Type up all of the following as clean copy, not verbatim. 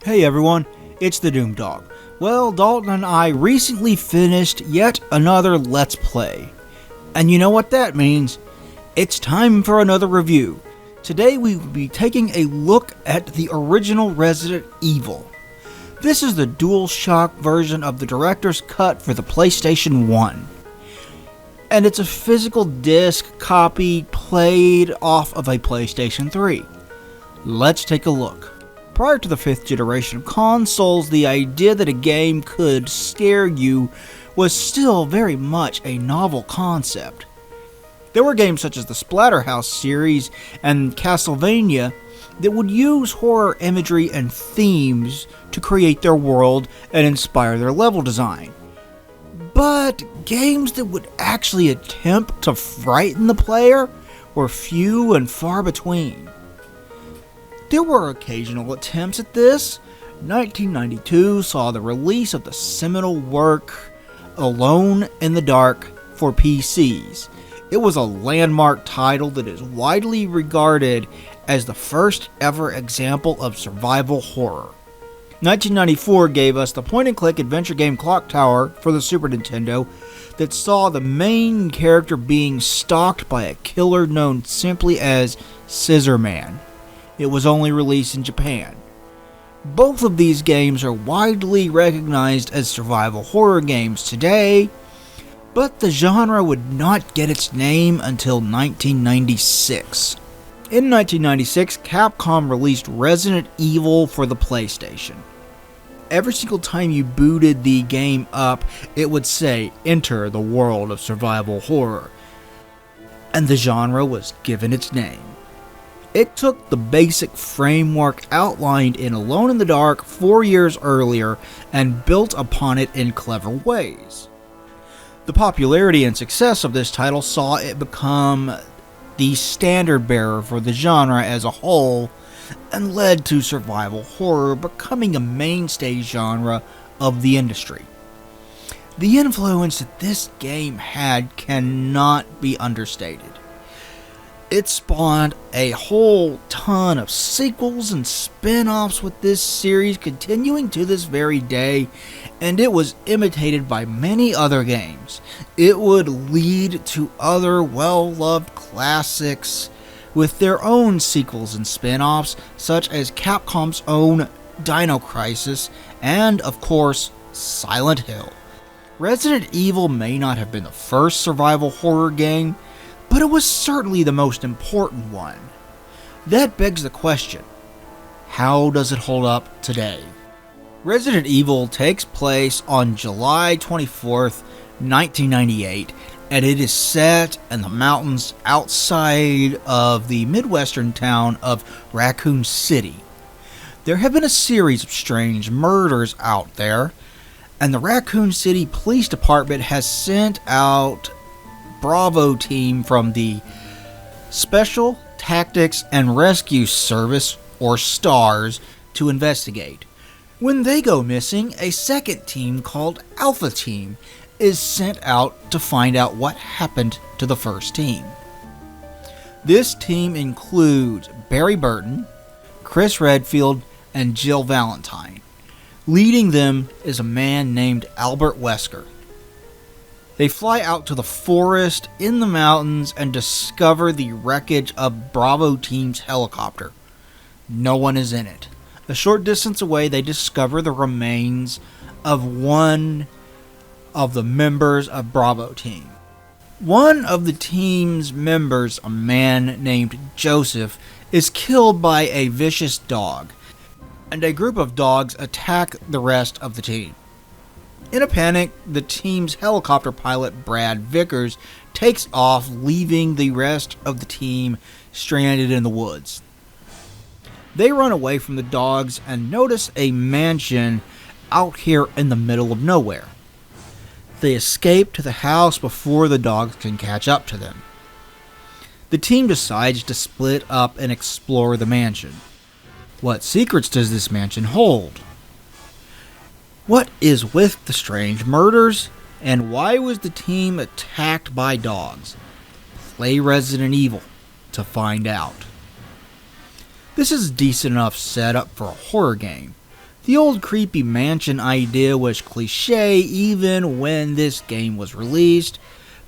Hey everyone, it's the Doom Dog. Well, Dalton and I recently finished yet another Let's Play. And you know what that means? It's time for another review. Today we will be taking a look at the original Resident Evil. This is the DualShock version of the director's cut for the PlayStation 1. And it's a physical disc copy played off of a PlayStation 3. Let's take a look. Prior to the 5th generation of consoles, the idea that a game could scare you was still very much a novel concept. There were games such as the Splatterhouse series and Castlevania that would use horror imagery and themes to create their world and inspire their level design. But games that would actually attempt to frighten the player were few and far between. There were occasional attempts at this. 1992 saw the release of the seminal work Alone in the Dark for PCs. It was a landmark title that is widely regarded as the first ever example of survival horror. 1994 gave us the point-and-click adventure game Clock Tower for the Super Nintendo that saw the main character being stalked by a killer known simply as Scissor Man. It was only released in Japan. Both of these games are widely recognized as survival horror games today, but the genre would not get its name until 1996. In 1996, Capcom released Resident Evil for the PlayStation. Every single time you booted the game up, it would say, "Enter the world of survival horror," and the genre was given its name. It took the basic framework outlined in Alone in the Dark 4 years earlier and built upon it in clever ways. The popularity and success of this title saw it become the standard bearer for the genre as a whole and led to survival horror becoming a mainstay genre of the industry. The influence that this game had cannot be understated. It spawned a whole ton of sequels and spin-offs with this series continuing to this very day, and it was imitated by many other games. It would lead to other well-loved classics with their own sequels and spin-offs, such as Capcom's own Dino Crisis and, of course, Silent Hill. Resident Evil may not have been the first survival horror game, but it was certainly the most important one. That begs the question, how does it hold up today? Resident Evil takes place on July 24th, 1998, and it is set in the mountains outside of the Midwestern town of Raccoon City. There have been a series of strange murders out there, and the Raccoon City Police Department has sent out Bravo team from the Special Tactics and Rescue Service, or STARS, to investigate. When they go missing, a second team called Alpha Team is sent out to find out what happened to the first team. This team includes Barry Burton, Chris Redfield, and Jill Valentine. Leading them is a man named Albert Wesker. They fly out to the forest in the mountains and discover the wreckage of Bravo Team's helicopter. No one is in it. A short distance away, they discover the remains of one of the members of Bravo Team. One of the team's members, a man named Joseph, is killed by a vicious dog, and a group of dogs attack the rest of the team. In a panic, the team's helicopter pilot, Brad Vickers, takes off, leaving the rest of the team stranded in the woods. They run away from the dogs and notice a mansion out here in the middle of nowhere. They escape to the house before the dogs can catch up to them. The team decides to split up and explore the mansion. What secrets does this mansion hold? What is with the strange murders? And why was the team attacked by dogs? Play Resident Evil to find out. This is a decent enough setup for a horror game. The old creepy mansion idea was cliche even when this game was released,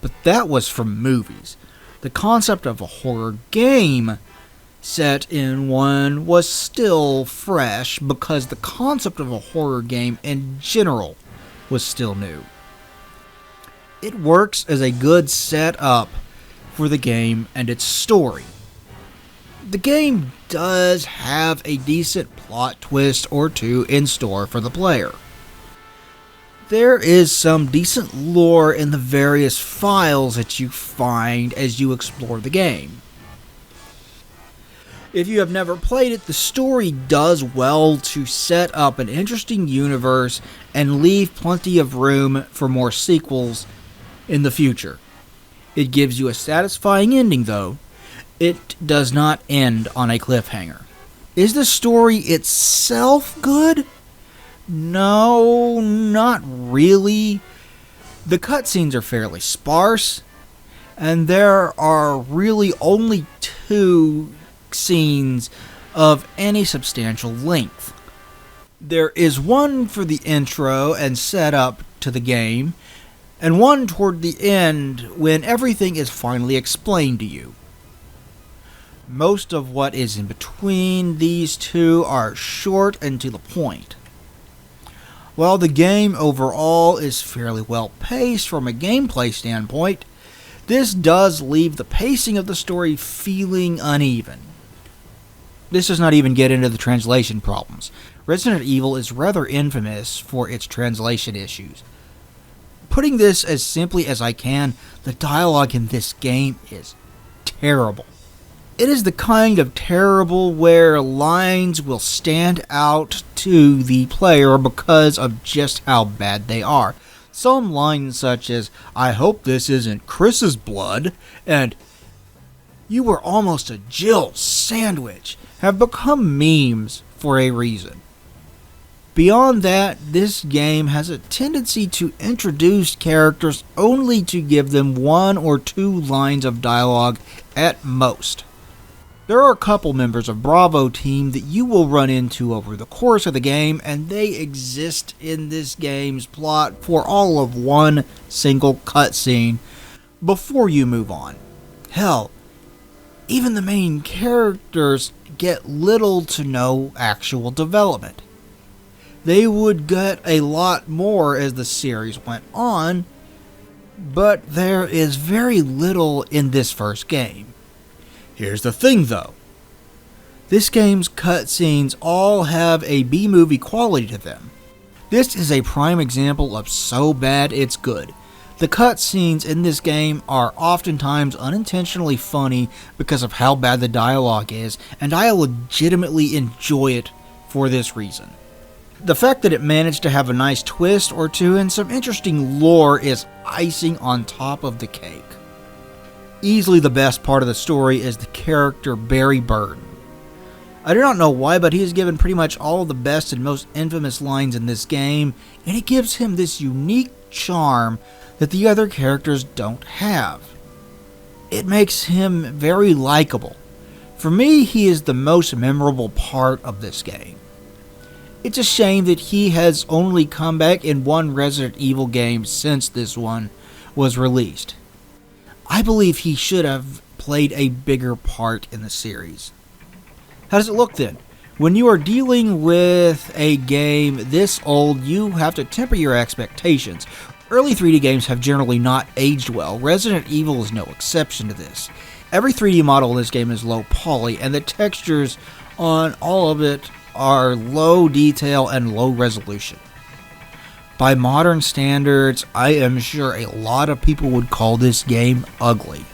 but that was from movies. The concept of a horror game set in one was still fresh because the concept of a horror game in general was still new. It works as a good setup for the game and its story. The game does have a decent plot twist or two in store for the player. There is some decent lore in the various files that you find as you explore the game. If you have never played it, the story does well to set up an interesting universe and leave plenty of room for more sequels in the future. It gives you a satisfying ending, though. It does not end on a cliffhanger. Is the story itself good? No, not really. The cutscenes are fairly sparse, and there are really only 2 scenes of any substantial length. There is one for the intro and setup to the game, and one toward the end when everything is finally explained to you. Most of what is in between these 2 are short and to the point. While the game overall is fairly well paced from a gameplay standpoint, this does leave the pacing of the story feeling uneven. This does not even get into the translation problems. Resident Evil is rather infamous for its translation issues. Putting this as simply as I can, the dialogue in this game is terrible. It is the kind of terrible where lines will stand out to the player because of just how bad they are. Some lines such as, "I hope this isn't Chris's blood," and "You were almost a Jill sandwich," have become memes for a reason. Beyond that, this game has a tendency to introduce characters only to give them 1 or 2 lines of dialogue at most. There are a couple members of Bravo Team that you will run into over the course of the game, and they exist in this game's plot for all of 1 single cutscene before you move on. Hell, even the main characters get little to no actual development. They would get a lot more as the series went on, but there is very little in this first game. Here's the thing, though. This game's cutscenes all have a B-movie quality to them. This is a prime example of so bad it's good. The cutscenes in this game are oftentimes unintentionally funny because of how bad the dialogue is, and I legitimately enjoy it for this reason. The fact that it managed to have a nice twist or 2 and some interesting lore is icing on top of the cake. Easily the best part of the story is the character Barry Burton. I do not know why, but he is given pretty much all of the best and most infamous lines in this game, and it gives him this unique charm that the other characters don't have. It makes him very likable. For me, he is the most memorable part of this game. It's a shame that he has only come back in 1 Resident Evil game since this one was released. I believe he should have played a bigger part in the series. How does it look then? When you are dealing with a game this old, you have to temper your expectations. Early 3D games have generally not aged well. Resident Evil is no exception to this. Every 3D model in this game is low poly, and the textures on all of it are low detail and low resolution. By modern standards, I am sure a lot of people would call this game ugly.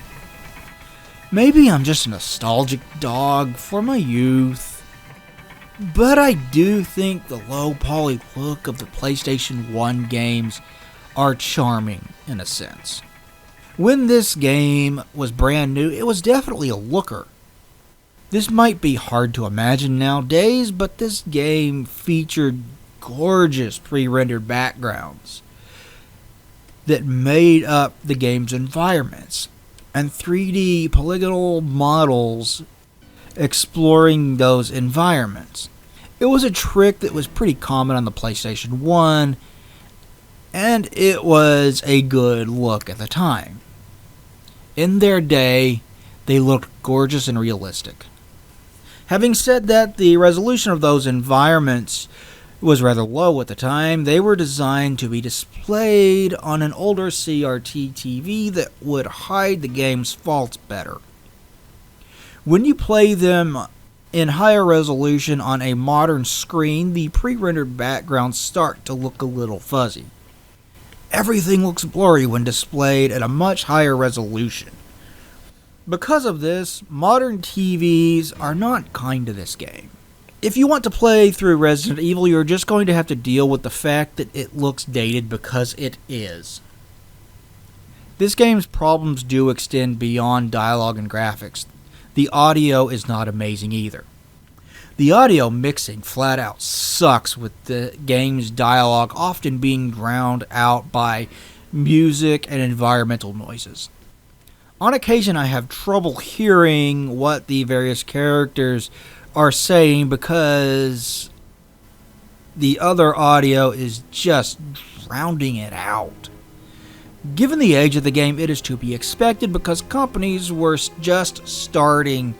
Maybe I'm just a nostalgic dog for my youth, but I do think the low poly look of the PlayStation 1 games are charming in a sense. When this game was brand new, it was definitely a looker. This might be hard to imagine nowadays, but this game featured gorgeous pre-rendered backgrounds that made up the game's environments, and 3D polygonal models exploring those environments. It was a trick that was pretty common on the PlayStation 1, and it was a good look at the time. In their day, they looked gorgeous and realistic. Having said that, the resolution of those environments was rather low at the time. They were designed to be displayed on an older CRT TV that would hide the game's faults better. When you play them in higher resolution on a modern screen, the pre-rendered backgrounds start to look a little fuzzy. Everything looks blurry when displayed at a much higher resolution. Because of this, modern TVs are not kind to this game. If you want to play through Resident Evil, you're just going to have to deal with the fact that it looks dated because it is. This game's problems do extend beyond dialogue and graphics. The audio is not amazing either. The audio mixing flat out sucks, with the game's dialogue often being drowned out by music and environmental noises. On occasion, I have trouble hearing what the various characters are saying because the other audio is just drowning it out. Given the age of the game, it is to be expected because companies were just starting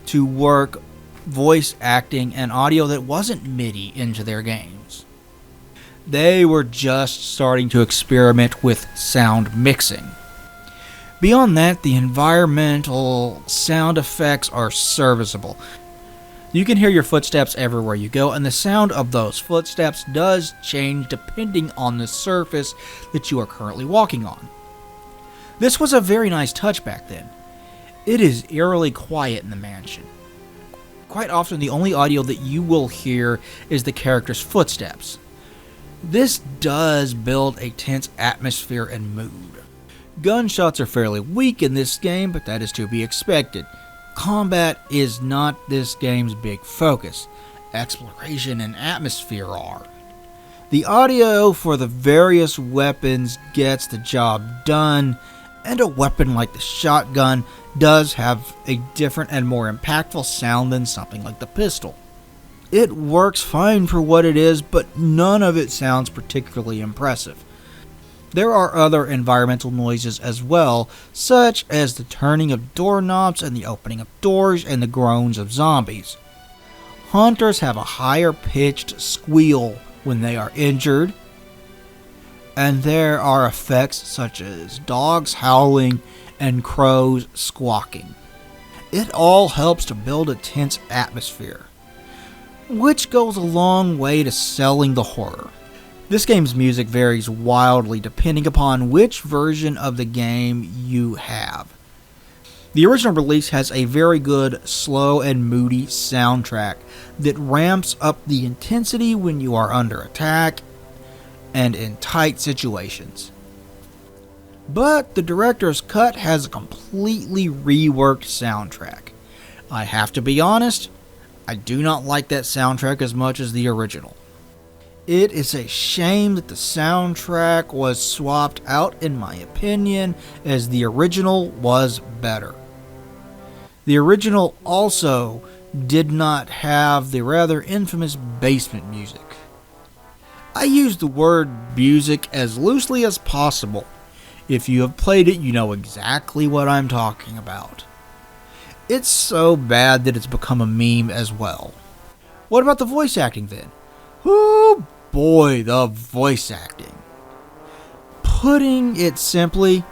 to work voice acting and audio that wasn't MIDI into their games. They were just starting to experiment with sound mixing. Beyond that, the environmental sound effects are serviceable. You can hear your footsteps everywhere you go, and the sound of those footsteps does change depending on the surface that you are currently walking on. This was a very nice touch back then. It is eerily quiet in the mansion. Quite often, the only audio that you will hear is the character's footsteps. This does build a tense atmosphere and mood. Gunshots are fairly weak in this game, but that is to be expected. Combat is not this game's big focus. Exploration and atmosphere are. The audio for the various weapons gets the job done, and a weapon like the shotgun does have a different and more impactful sound than something like the pistol. It works fine for what it is, but none of it sounds particularly impressive. There are other environmental noises as well, such as the turning of doorknobs and the opening of doors and the groans of zombies. Hunters have a higher pitched squeal when they are injured, and there are effects such as dogs howling and crows squawking. It all helps to build a tense atmosphere, which goes a long way to selling the horror. This game's music varies wildly depending upon which version of the game you have. The original release has a very good, slow and moody soundtrack that ramps up the intensity when you are under attack and in tight situations. But the director's cut has a completely reworked soundtrack. I have to be honest, I do not like that soundtrack as much as the original. It is a shame that the soundtrack was swapped out, in my opinion, as the original was better. The original also did not have the rather infamous basement music. I use the word music as loosely as possible. If you have played it, you know exactly what I'm talking about. It's so bad that it's become a meme as well. What about the voice acting then? Oh boy, the voice acting. Putting it simply,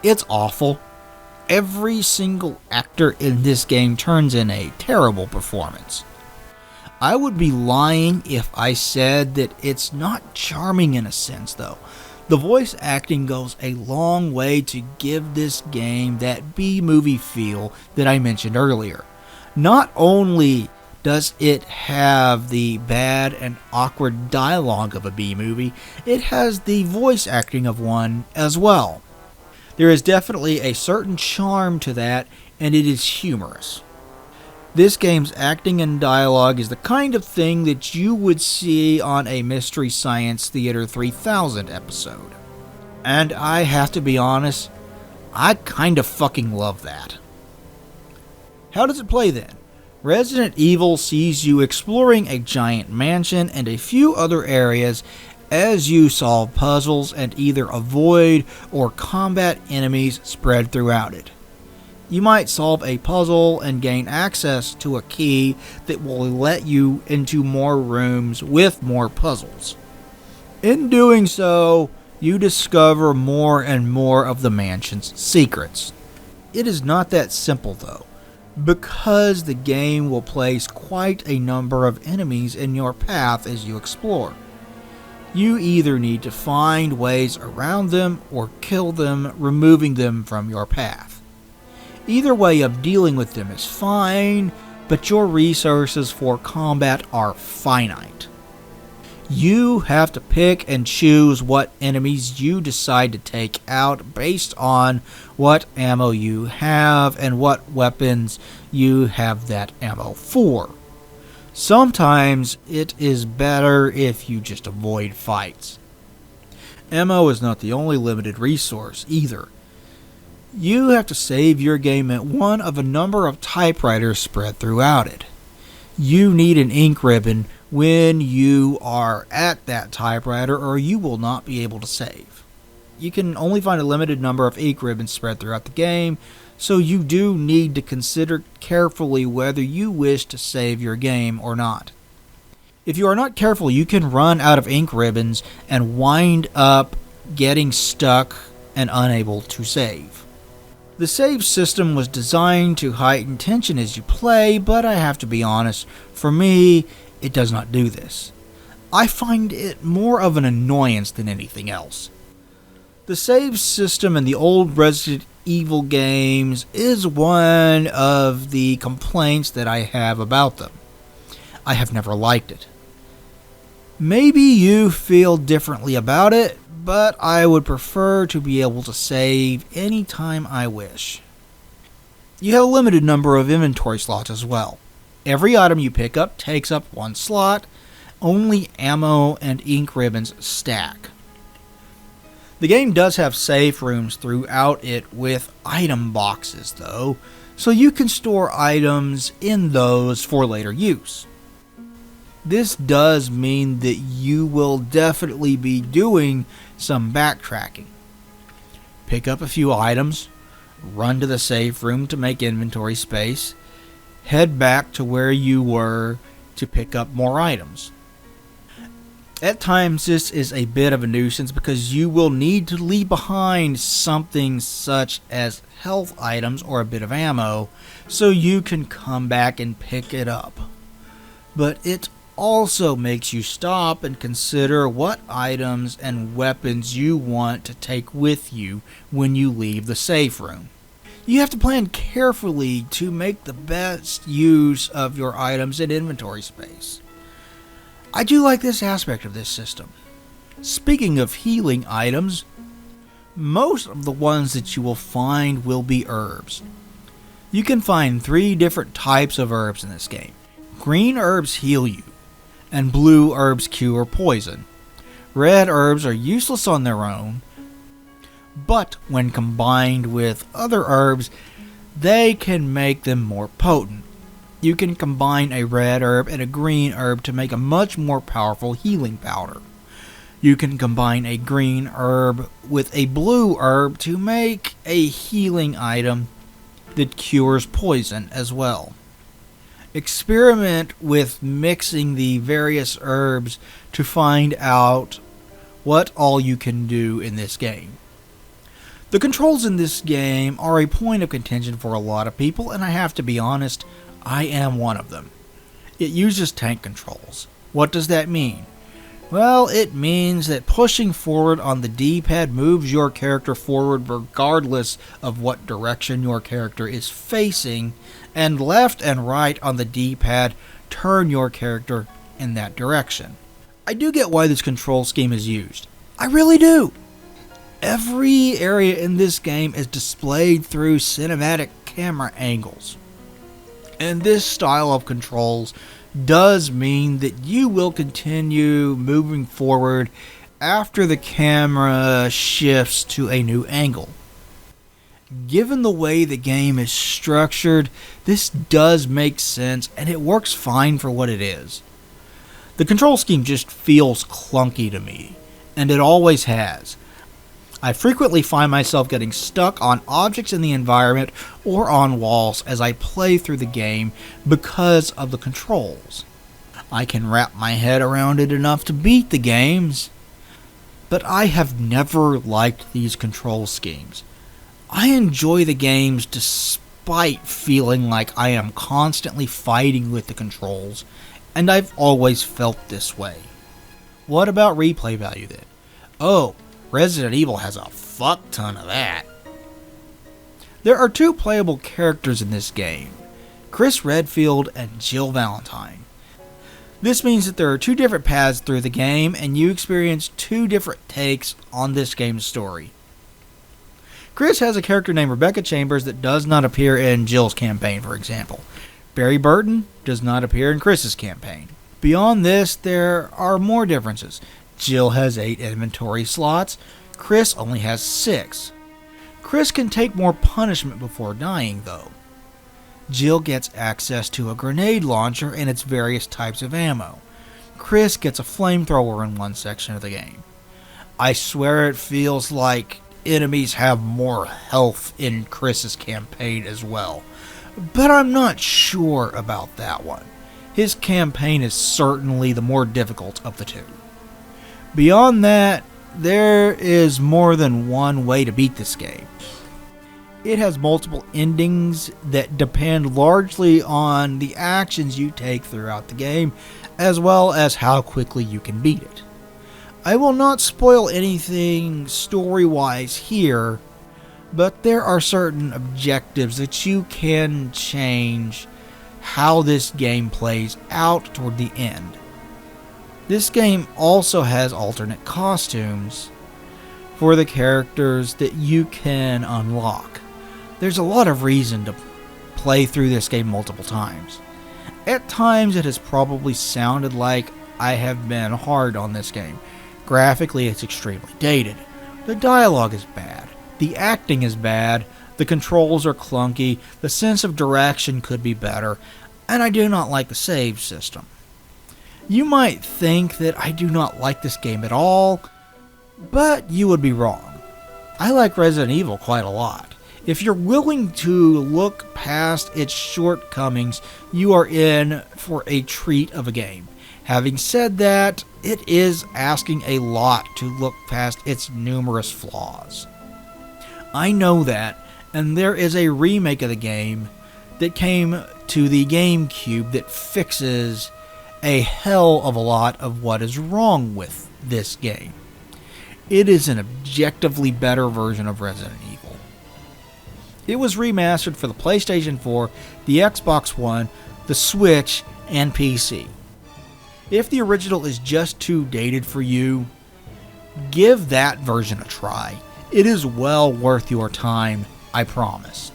it's awful. Every single actor in this game turns in a terrible performance. I would be lying if I said that it's not charming in a sense, though. The voice acting goes a long way to give this game that B-movie feel that I mentioned earlier. Not only does it have the bad and awkward dialogue of a B-movie, it has the voice acting of one as well. There is definitely a certain charm to that, and it is humorous. This game's acting and dialogue is the kind of thing that you would see on a Mystery Science Theater 3000 episode. And I have to be honest, I kind of fucking love that. How does it play then? Resident Evil sees you exploring a giant mansion and a few other areas as you solve puzzles and either avoid or combat enemies spread throughout it. You might solve a puzzle and gain access to a key that will let you into more rooms with more puzzles. In doing so, you discover more and more of the mansion's secrets. It is not that simple though, because the game will place quite a number of enemies in your path as you explore. You either need to find ways around them or kill them, removing them from your path. Either way of dealing with them is fine, but your resources for combat are finite. You have to pick and choose what enemies you decide to take out based on what ammo you have and what weapons you have that ammo for. Sometimes it is better if you just avoid fights. Ammo is not the only limited resource either. You have to save your game at one of a number of typewriters spread throughout it. You need an ink ribbon when you are at that typewriter or you will not be able to save. You can only find a limited number of ink ribbons spread throughout the game, so you do need to consider carefully whether you wish to save your game or not. If you are not careful, you can run out of ink ribbons and wind up getting stuck and unable to save. The save system was designed to heighten tension as you play, but I have to be honest, for me, it does not do this. I find it more of an annoyance than anything else. The save system in the old Resident Evil games is one of the complaints that I have about them. I have never liked it. Maybe you feel differently about it, but I would prefer to be able to save anytime I wish. You have a limited number of inventory slots as well. Every item you pick up takes up one slot. Only ammo and ink ribbons stack. The game does have safe rooms throughout it with item boxes though, so you can store items in those for later use. This does mean that you will definitely be doing some backtracking. Pick up a few items, run to the safe room to make inventory space, head back to where you were to pick up more items. At times this is a bit of a nuisance because you will need to leave behind something such as health items or a bit of ammo so you can come back and pick it up. But it also makes you stop and consider what items and weapons you want to take with you when you leave the safe room. You have to plan carefully to make the best use of your items and inventory space. I do like this aspect of this system. Speaking of healing items, most of the ones that you will find will be herbs. You can find 3 different types of herbs in this game. Green herbs heal you, and blue herbs cure poison. Red herbs are useless on their own, but when combined with other herbs, they can make them more potent. You can combine a red herb and a green herb to make a much more powerful healing powder. You can combine a green herb with a blue herb to make a healing item that cures poison as well. Experiment with mixing the various herbs to find out what all you can do in this game. The controls in this game are a point of contention for a lot of people, and I have to be honest, I am one of them. It uses tank controls. What does that mean? Well, it means that pushing forward on the D-pad moves your character forward regardless of what direction your character is facing, and left and right on the D-pad turn your character in that direction. I do get why this control scheme is used. I really do. Every area in this game is displayed through cinematic camera angles. And this style of controls does mean that you will continue moving forward after the camera shifts to a new angle. Given the way the game is structured, this does make sense and it works fine for what it is. The control scheme just feels clunky to me, and it always has. I frequently find myself getting stuck on objects in the environment or on walls as I play through the game because of the controls. I can wrap my head around it enough to beat the games, but I have never liked these control schemes. I enjoy the games despite feeling like I am constantly fighting with the controls, and I've always felt this way. What about replay value then? Oh, Resident Evil has a fuck ton of that. There are two playable characters in this game, Chris Redfield and Jill Valentine. This means that there are two different paths through the game, and you experience two different takes on this game's story. Chris has a character named Rebecca Chambers that does not appear in Jill's campaign, for example. Barry Burton does not appear in Chris's campaign. Beyond this, there are more differences. Jill has 8 inventory slots, Chris only has 6. Chris can take more punishment before dying, though. Jill gets access to a grenade launcher and its various types of ammo. Chris gets a flamethrower in one section of the game. I swear it feels like enemies have more health in Chris's campaign as well, but I'm not sure about that one. His campaign is certainly the more difficult of the two. Beyond that, there is more than one way to beat this game. It has multiple endings that depend largely on the actions you take throughout the game, as well as how quickly you can beat it. I will not spoil anything story-wise here, but there are certain objectives that you can change how this game plays out toward the end. This game also has alternate costumes for the characters that you can unlock. There's a lot of reason to play through this game multiple times. At times it has probably sounded like I have been hard on this game. Graphically, it's extremely dated. The dialogue is bad. The acting is bad. The controls are clunky. The sense of direction could be better. And I do not like the save system. You might think that I do not like this game at all, but you would be wrong. I like Resident Evil quite a lot. If you're willing to look past its shortcomings, you are in for a treat of a game. Having said that, it is asking a lot to look past its numerous flaws. I know that, and there is a remake of the game that came to the GameCube that fixes a hell of a lot of what is wrong with this game. It is an objectively better version of Resident Evil. It was remastered for the PlayStation 4, the Xbox One, the Switch, and PC. If the original is just too dated for you, give that version a try. It is well worth your time, I promise.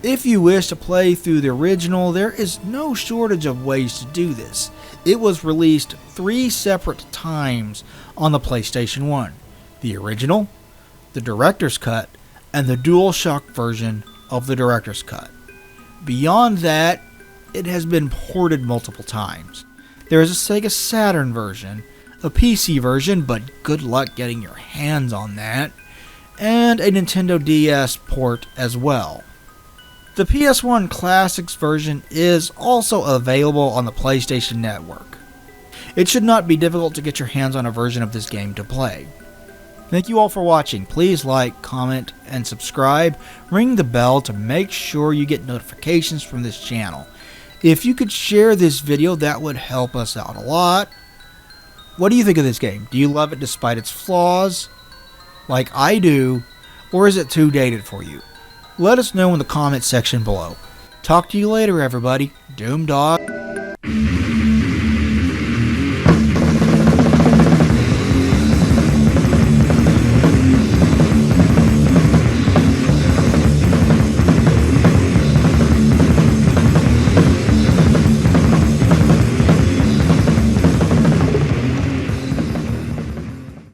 If you wish to play through the original, there is no shortage of ways to do this. It was released 3 separate times on the PlayStation 1. The original, the Director's Cut, and the DualShock version of the Director's Cut. Beyond that, it has been ported multiple times. There is a Sega Saturn version, a PC version, but good luck getting your hands on that, and a Nintendo DS port as well. The PS1 Classics version is also available on the PlayStation Network. It should not be difficult to get your hands on a version of this game to play. Thank you all for watching. Please like, comment, and subscribe. Ring the bell to make sure you get notifications from this channel. If you could share this video, that would help us out a lot. What do you think of this game? Do you love it despite its flaws, like I do, or is it too dated for you? Let us know in the comment section below. Talk to you later, everybody. Doom Dog.